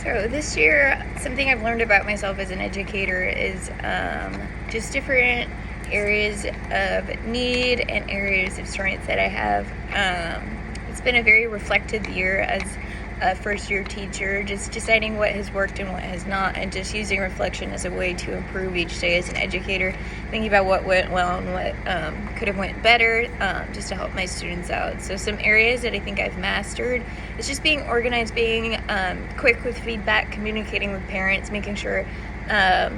So this year, something I've learned about myself as an educator is just different areas of need and areas of strength that I have. It's been a very reflective year as a first-year teacher, just deciding what has worked and what has not, and just using reflection as a way to improve each day as an educator, thinking about what went well and what could have went better, just to help my students out. So some areas that I think I've mastered is just being organized, being quick with feedback, communicating with parents, making sure that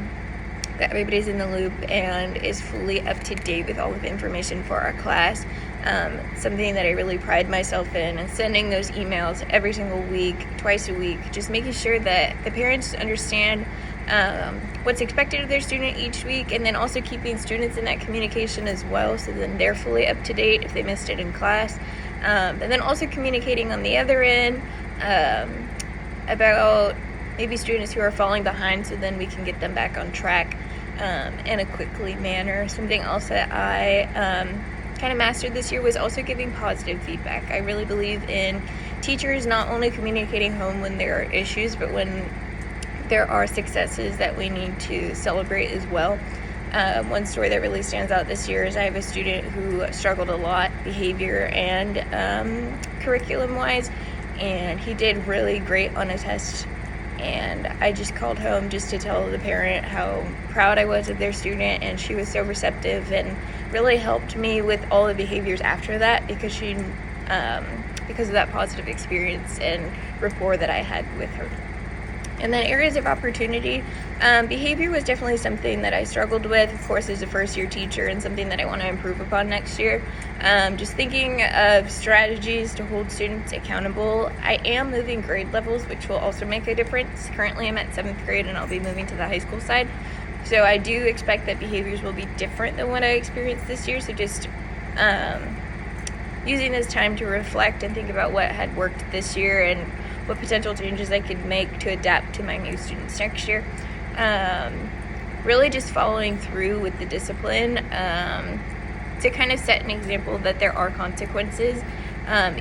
everybody's in the loop and is fully up to date with all of the information for our class. Something that I really pride myself in, and sending those emails every single week, twice a week, just making sure that the parents understand what's expected of their student each week, and then also keeping students in that communication as well, so then they're fully up to date if they missed it in class. And then also communicating on the other end about maybe students who are falling behind, so then we can get them back on track in a quickly manner. Something else that I kind of mastered this year was also giving positive feedback. I really believe in teachers not only communicating home when there are issues, but when there are successes that we need to celebrate as well. One story that really stands out this year is I have a student who struggled a lot behavior and curriculum wise, and he did really great on a test. And I just called home just to tell the parent how proud I was of their student, and she was so receptive and really helped me with all the behaviors after that, because because of that positive experience and rapport that I had with her. And then areas of opportunity, behavior was definitely something that I struggled with, of course, as a first-year teacher, and something that I want to improve upon next year. Just thinking of strategies to hold students accountable. I am moving grade levels, which will also make a difference. Currently, I'm at 7th grade, and I'll be moving to the high school side. So I do expect that behaviors will be different than what I experienced this year. So just using this time to reflect and think about what had worked this year and what potential changes I could make to adapt to my new students next year. Really just following through with the discipline to kind of set an example that there are consequences.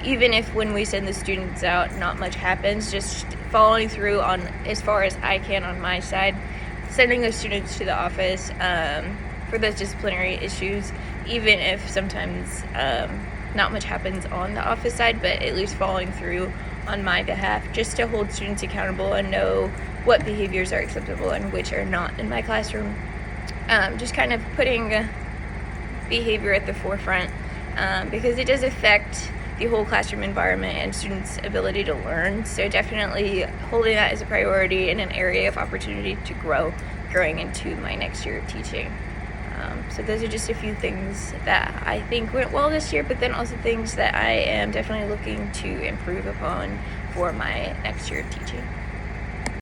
Even if when we send the students out, not much happens, just following through on as far as I can on my side, sending those students to the office for those disciplinary issues, even if sometimes not much happens on the office side, but at least following through on my behalf, just to hold students accountable and know what behaviors are acceptable and which are not in my classroom. Just kind of putting behavior at the forefront, because it does affect the whole classroom environment and students' ability to learn. So definitely holding that as a priority and an area of opportunity to growing into my next year of teaching. So those are just a few things that I think went well this year, but then also things that I am definitely looking to improve upon for my next year of teaching.